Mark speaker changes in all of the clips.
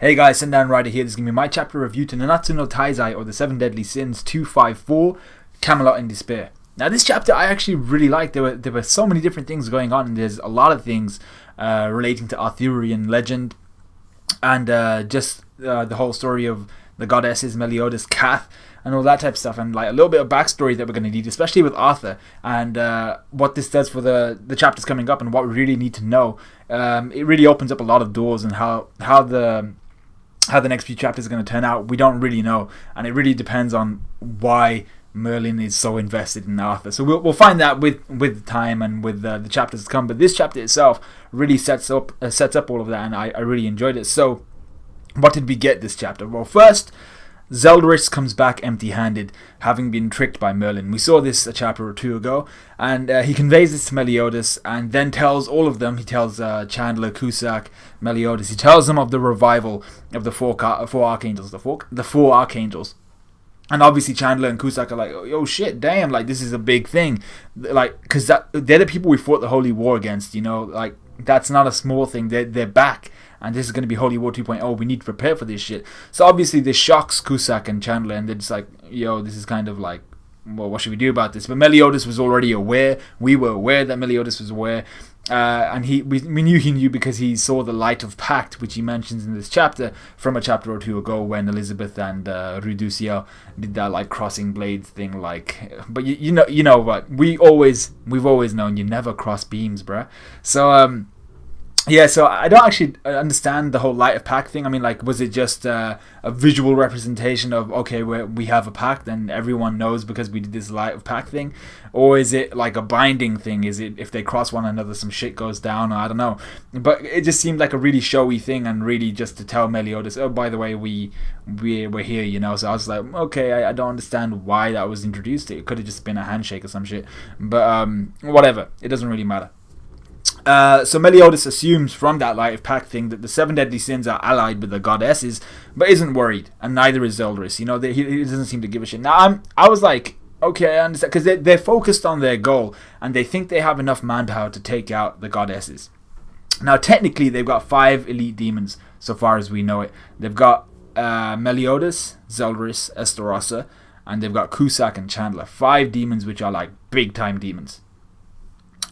Speaker 1: Hey guys, Sundown Rider here. This is going to be my chapter review to Nanatsu no Taizai, or the 7 Deadly Sins 254, Camelot in Despair. Now this chapter I actually really liked. There were so many different things going on, and there's a lot of things relating to Arthurian legend, and just the whole story of the goddesses, Meliodas, Cath, and all that type of stuff, and like a little bit of backstory that we're going to need, especially with Arthur, and what this does for the chapters coming up, and what we really need to know. It really opens up a lot of doors, and how the next few chapters are going to turn out, we don't really know, and it really depends on why Merlin is so invested in Arthur. So we'll find that with time and with the chapters to come. But this chapter itself really sets up all of that, and I really enjoyed it. So what did we get this chapter? Well, first, Zeldris comes back empty-handed, having been tricked by Merlin. We saw this a chapter or two ago, and he conveys this to Meliodas, and then tells all of them. He tells Chandler, Cusack, Meliodas. He tells them of the revival of the four archangels, the four archangels. And obviously Chandler and Cusack are like, oh shit, damn, like this is a big thing, like because they're the people we fought the Holy War against. You know, like that's not a small thing. They're back. And this is going to be Holy War 2.0. We need to prepare for this shit. So obviously this shocks Cusack and Chandler, and they're just like, yo, this is kind of like, well, what should we do about this? But Meliodas was already aware. We were aware that Meliodas was aware. And we knew he knew because he saw the light of Pact, which he mentions in this chapter, from a chapter or two ago when Elizabeth and Ruducio did that like crossing blades thing. Like, but you know what? We've always known you never cross beams, bruh. So yeah, so I don't actually understand the whole light of pact thing. I mean, like, was it just a visual representation of, okay, we have a pact and everyone knows because we did this light of pact thing? Or is it like a binding thing? Is it if they cross one another, some shit goes down? Or I don't know. But it just seemed like a really showy thing, and really just to tell Meliodas, oh, by the way, we're here, you know? So I was like, okay, I don't understand why that was introduced. It could have just been a handshake or some shit. But whatever. It doesn't really matter. So Meliodas assumes from that light of pact thing that the 7 deadly sins are allied with the goddesses, but isn't worried, and neither is Zeldris. You know, he doesn't seem to give a shit. Now I was like, okay, I understand, because they're focused on their goal, and they think they have enough manpower to take out the goddesses. Now technically they've got 5 elite demons so far as we know it. They've got Meliodas, Zeldris, Estarossa, and they've got Cusack and Chandler. 5 demons which are like big time demons.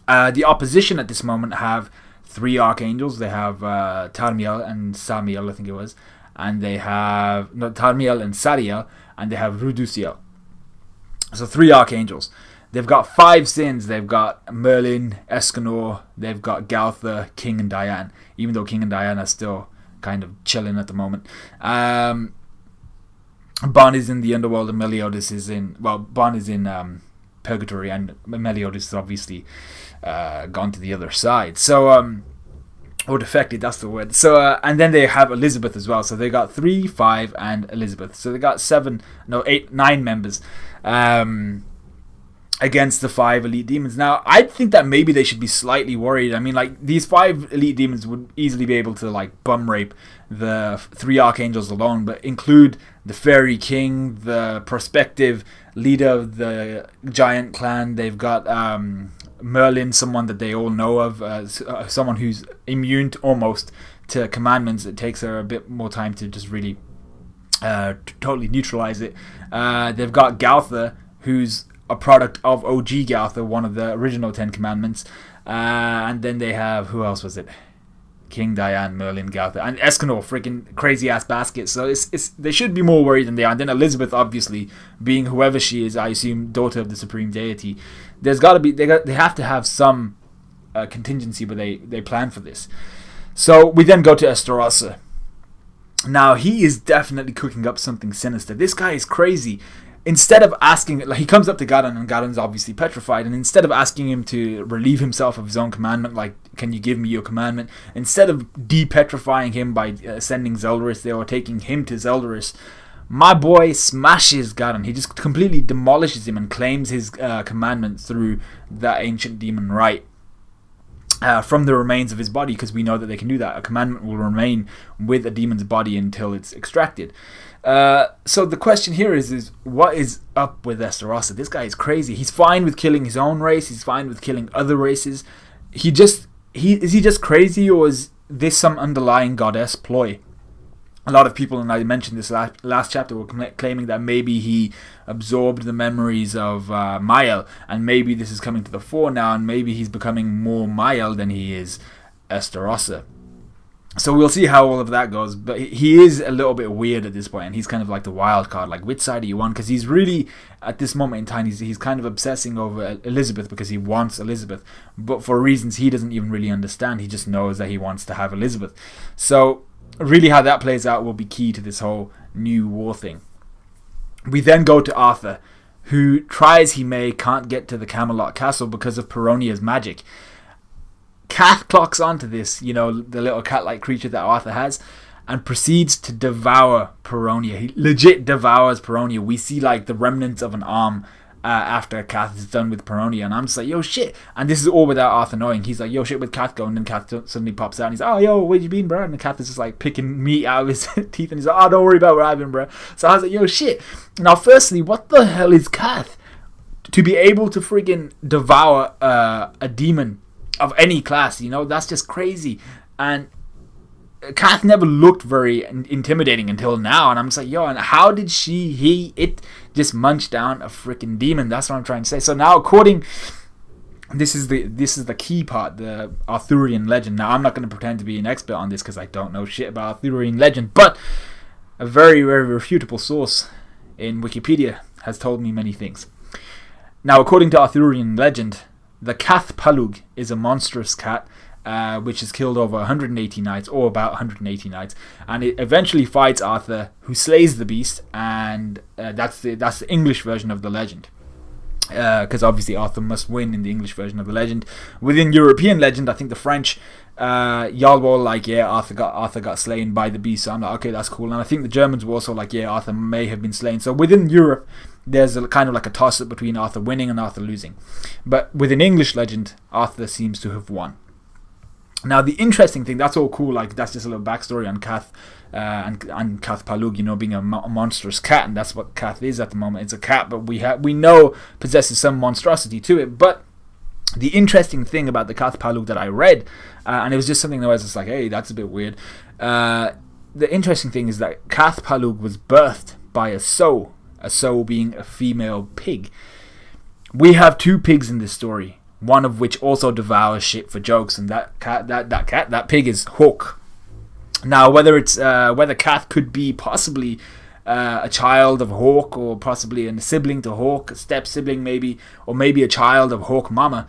Speaker 1: The opposition at this moment have 3 archangels. They have Tarmiel and Samiel, I think it was, and they have Tarmiel and Sariel, and they have Ruducio. So 3 archangels. They've got 5 sins. They've got Merlin, Escanor, they've got Galtha, King, and Diane. Even though King and Diane are still kind of chilling at the moment. Bon is in the underworld, and Meliodas is in. Well, Bon is in purgatory, and Meliodas is obviously gone to the other side. So or defected, that's the word. So and then they have Elizabeth as well. So they got 3, 5, and Elizabeth. So they got 9 members against the 5 elite demons. Now I think that maybe they should be slightly worried. I mean, like, these 5 elite demons would easily be able to like bum rape the 3 archangels alone, but include the fairy king, the prospective leader of the giant clan. They've got Merlin, someone that they all know of, someone who's immune almost to commandments. It takes her a bit more time to just really totally neutralize it. They've got Galtha, who's a product of OG Galtha, one of the original 10 commandments. And then they have, who else was it? King, Diane, Merlin, Galtha, and Escanor, freaking crazy ass basket. So they should be more worried than they are. And then Elizabeth, obviously, being whoever she is, I assume daughter of the supreme deity. There's got to be they have to have some contingency where they plan for this. So we then go to Estarossa. Now he is definitely cooking up something sinister. This guy is crazy. Instead of asking, like, he comes up to Garin, and Garin's obviously petrified, and instead of asking him to relieve himself of his own commandment, like, can you give me your commandment, instead of de-petrifying him by sending Zeldris there or taking him to Zeldris, my boy smashes Garin. He just completely demolishes him and claims his commandment through that ancient demon right. From the remains of his body, because we know that they can do that. A commandment will remain with a demon's body until it's extracted. So the question here is what is up with Estarossa? This guy is crazy. He's fine with killing his own race. He's fine with killing other races. Is he just crazy, or is this some underlying goddess ploy? a lot of people, and I mentioned this last chapter, were claiming that maybe he absorbed the memories of Mael, and maybe this is coming to the fore now, and maybe he's becoming more Mael than he is Estarossa. So we'll see how all of that goes, but he is a little bit weird at this point, and he's kind of like the wild card, like which side are you on? Because he's really, at this moment in time, he's kind of obsessing over Elizabeth because he wants Elizabeth, but for reasons he doesn't even really understand. He just knows that he wants to have Elizabeth. So really how that plays out will be key to this whole new war thing. We then go to Arthur, who, try as he may, can't get to the Camelot Castle because of Peronia's magic. Cath clocks onto this, the little cat-like creature that Arthur has, and proceeds to devour Peronia. He legit devours Peronia. We see like the remnants of an arm after Cath is done with Peronia, and I'm just like, yo, shit. And this is all without Arthur knowing. He's like, yo, shit, with Cath going, and then Cath suddenly pops out, and he's like, oh, yo, where you been, bro? And Cath is just like picking meat out of his teeth, and he's like, oh, don't worry about where I've been, bro. So I was like, yo, shit. Now, firstly, what the hell is Cath? To be able to freaking devour a demon of any class, that's just crazy. And Cath never looked very intimidating until now, and I'm just like, yo, and how did it just munch down a freaking demon? That's what I'm trying to say. So now, this is the key part, the Arthurian legend. Now, I'm not going to pretend to be an expert on this because I don't know shit about Arthurian legend, but a very, very refutable source in Wikipedia has told me many things. Now, according to Arthurian legend, the Cath Palug is a monstrous cat which has killed over 180 knights, or about 180 knights, and it eventually fights Arthur, who slays the beast, and that's the English version of the legend. Because obviously Arthur must win in the English version of the legend. Within European legend, I think the French, y'all were like, yeah, Arthur got slain by the beast. So I'm like, okay, that's cool. And I think the Germans were also like, yeah, Arthur may have been slain. So within Europe, there's a kind of like a toss-up between Arthur winning and Arthur losing. But within English legend, Arthur seems to have won. Now, the interesting thing, that's all cool, like, that's just a little backstory on Cath and Cath Palug, being a monstrous cat, and that's what Cath is at the moment. It's a cat, but we know possesses some monstrosity to it. But the interesting thing about the Cath Palug that I read, and it was just something that I was just like, hey, that's a bit weird. The interesting thing is that Cath Palug was birthed by a sow being a female pig. We have two pigs in this story, one of which also devours shit for jokes, and that pig is Hawk. Now, whether Cath could be possibly a child of Hawk, or possibly a sibling to Hawk, a step sibling maybe, or maybe a child of Hawk Mama,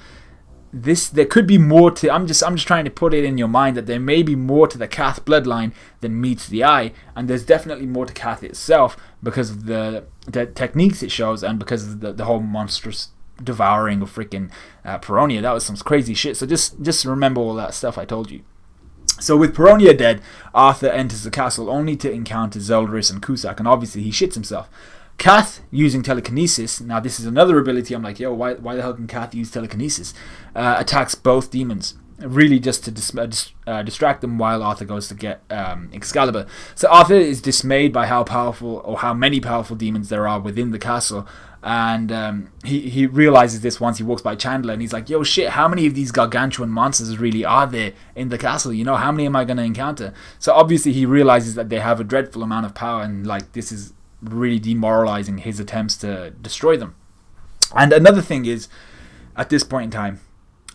Speaker 1: there could be more to. I'm just trying to put it in your mind that there may be more to the Cath bloodline than meets the eye, and there's definitely more to Cath itself because of the techniques it shows, and because of the whole monstrous devouring of freaking Peronia. That was some crazy shit. So just remember all that stuff I told you. So with Peronia dead, Arthur enters the castle only to encounter Zeldris and Cusack, and obviously he shits himself. Cath, using telekinesis, now this is another ability, I'm like, yo, why the hell can Cath use telekinesis? Attacks both demons, really just to distract them while Arthur goes to get Excalibur. So Arthur is dismayed by how powerful, or how many powerful demons there are within the castle, and he realizes this once he walks by Chandler, and he's like, yo, shit, how many of these gargantuan monsters really are there in the castle? How many am I going to encounter? So obviously he realizes that they have a dreadful amount of power, and like this is really demoralizing his attempts to destroy them. And another thing is, at this point in time,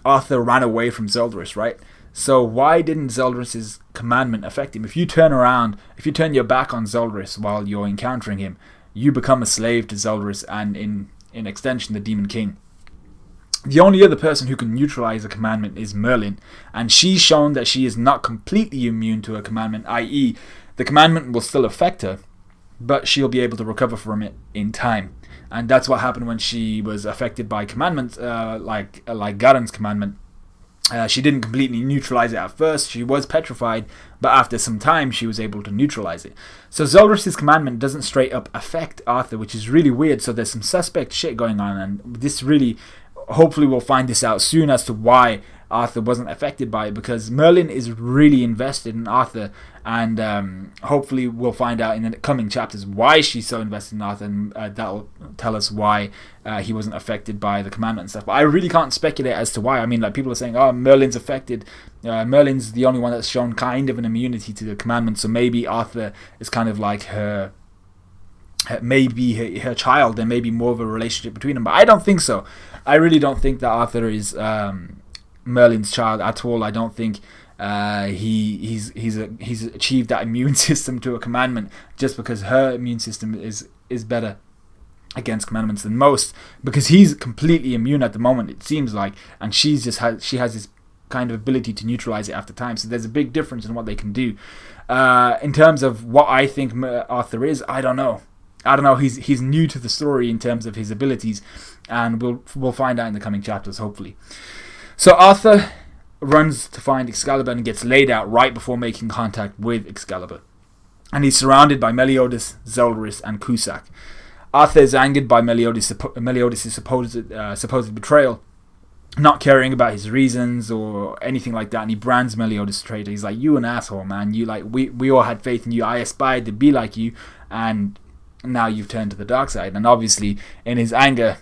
Speaker 1: Arthur ran away from Zeldris, right? So why didn't Zeldris' commandment affect him? If you turn your back on Zeldris while you're encountering him, you become a slave to Zeldris, and in extension, the Demon King. The only other person who can neutralize a commandment is Merlin, and she's shown that she is not completely immune to a commandment, i.e. the commandment will still affect her, but she'll be able to recover from it in time. And that's what happened when she was affected by commandments, like Garen's commandment. She didn't completely neutralize it at first. She was petrified, but after some time she was able to neutralize it. So Zeldris' commandment doesn't straight up affect Arthur, which is really weird. So there's some suspect shit going on, and this really, hopefully we'll find this out soon as to why Arthur wasn't affected by it, because Merlin is really invested in Arthur, and hopefully we'll find out in the coming chapters why she's so invested in Arthur, and that'll tell us why he wasn't affected by the commandment and stuff. But I really can't speculate as to why. I mean, like, people are saying, oh, Merlin's affected. Merlin's the only one that's shown kind of an immunity to the commandment, so maybe Arthur is kind of like her child. There may be more of a relationship between them, but I don't think so. I really don't think that Arthur is Merlin's child at all. I don't think he's achieved that immune system to a commandment just because her immune system is better against commandments than most, because he's completely immune at the moment, it seems like, and she has this kind of ability to neutralize it after time. So there's a big difference in what they can do. In terms of what I think Arthur is, I don't know. He's new to the story in terms of his abilities, and we'll find out in the coming chapters, hopefully. So Arthur runs to find Excalibur and gets laid out right before making contact with Excalibur, and he's surrounded by Meliodas, Zolderus, and Cusack. Arthur is angered by Meliodas' supposed betrayal, not caring about his reasons or anything like that, and he brands Meliodas a traitor. He's like, you an asshole, man. You like we all had faith in you. I aspired to be like you, and now you've turned to the dark side. And obviously, in his anger,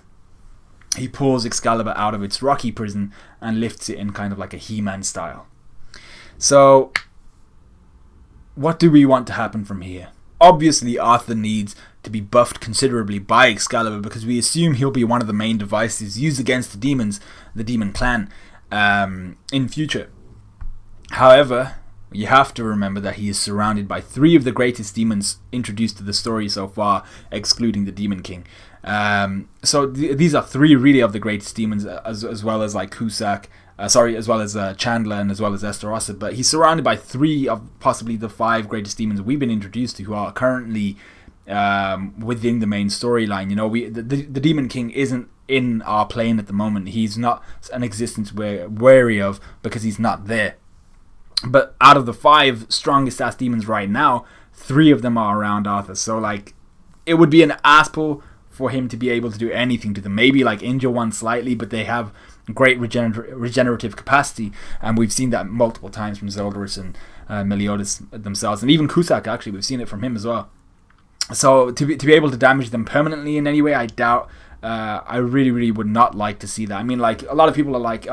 Speaker 1: he pulls Excalibur out of its rocky prison and lifts it in kind of like a He-Man style. So, what do we want to happen from here? Obviously, Arthur needs to be buffed considerably by Excalibur, because we assume he'll be one of the main devices used against the demons, the demon clan, in future. However, you have to remember that he is surrounded by 3 of the greatest demons introduced to the story so far, excluding the Demon King. So these are 3 really of the greatest demons, as well as like Cusack, as well as Chandler, and as well as Esterossa. But he's surrounded by 3 of possibly the 5 greatest demons we've been introduced to, who are currently within the main storyline. You know, the Demon King isn't in our plane at the moment. He's not an existence we're wary of because he's not there. But out of the 5 strongest ass demons right now, 3 of them are around Arthur. So like, it would be an ass pull for him to be able to do anything to them. Maybe like injure one slightly, but they have great regenerative capacity, and we've seen that multiple times from Zolderus and Meliodas themselves, and even Cusack. Actually, we've seen it from him as well. So to be able to damage them permanently in any way, I doubt. I really would not like to see that. I mean, like, a lot of people are like,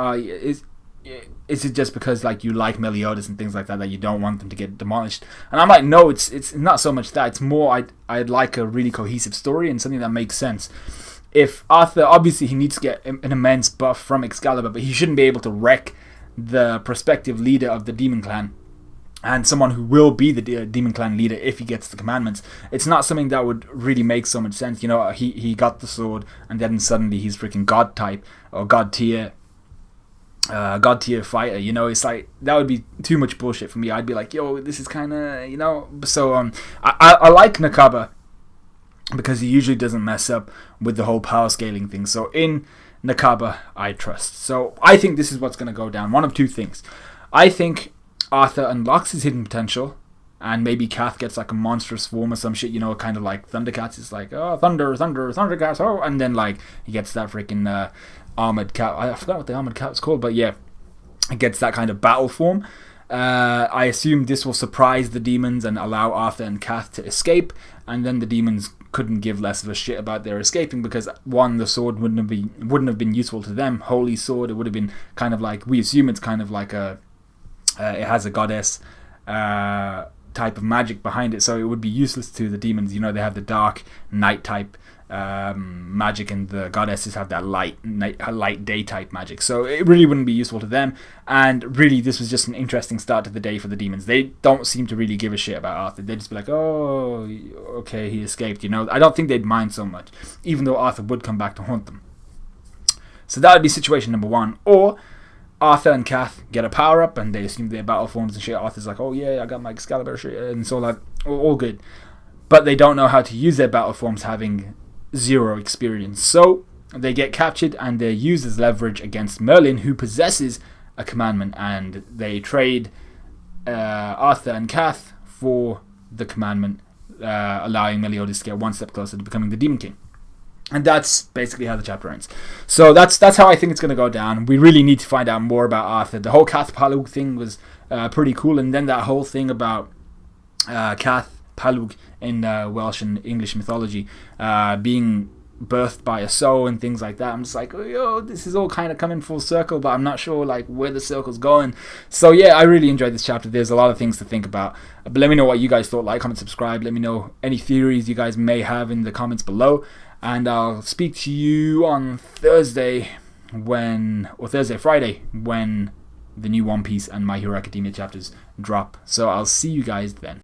Speaker 1: is it just because like you like Meliodas and things like that you don't want them to get demolished? And I'm like, no, it's not so much that. It's more I'd like a really cohesive story and something that makes sense. If Arthur, obviously he needs to get an immense buff from Excalibur, but he shouldn't be able to wreck the prospective leader of the Demon Clan, and someone who will be the Demon Clan leader if he gets the commandments. It's not something that would really make so much sense. You know, he got the sword, and then suddenly he's freaking God type or God tier fighter. You know, it's like, that would be too much bullshit for me. I'd be like, yo, this is kind of, you know. So I like Nakaba because he usually doesn't mess up with the whole power scaling thing. So in Nakaba, I trust. So I think this is what's going to go down. One of 2 things. I think Arthur unlocks his hidden potential, and maybe Cath gets like a monstrous form or some shit, you know, kind of like Thundercats. It's like, oh, Thundercats, oh, and then like he gets that freaking armored cat. I forgot what the armored cat was called, but yeah, it gets that kind of battle form. I assume this will surprise the demons and allow Arthur and Cath to escape, and then the demons couldn't give less of a shit about their escaping, because one, the sword wouldn't have been useful to them. Holy sword, it would have been kind of like, we assume it's kind of like it has a goddess type of magic behind it, so it would be useless to the demons. You know, they have the dark night type magic, and the goddesses have that light day type magic, so it really wouldn't be useful to them. And really, this was just an interesting start to the day for the demons. They don't seem to really give a shit about Arthur. They'd just be like, oh, okay, he escaped. You know, I don't think they'd mind so much, even though Arthur would come back to haunt them. So that would be situation number 1. Or Arthur and Cath get a power up, and they assume their battle forms and shit. Arthur's like, oh yeah, I got my Excalibur shit, and so like, all good. But they don't know how to use their battle forms, having 0 experience. So they get captured, and they're used as leverage against Merlin, who possesses a commandment, and they trade Arthur and Cath for the commandment, allowing Meliodas to get one step closer to becoming the Demon King. And that's basically how the chapter ends. So that's how I think it's going to go down. We really need to find out more about Arthur. The whole Cath Palug thing was pretty cool, and then that whole thing about Cath Palug in Welsh and English mythology being birthed by a soul and things like that. I'm just like, oh, yo, this is all kind of coming full circle, but I'm not sure like where the circle's going. So yeah, I really enjoyed this chapter. There's a lot of things to think about, but let me know what you guys thought. Like, comment, subscribe. Let me know any theories you guys may have in the comments below, and I'll speak to you on Friday when the new One Piece and My Hero Academia chapters drop. So I'll see you guys then.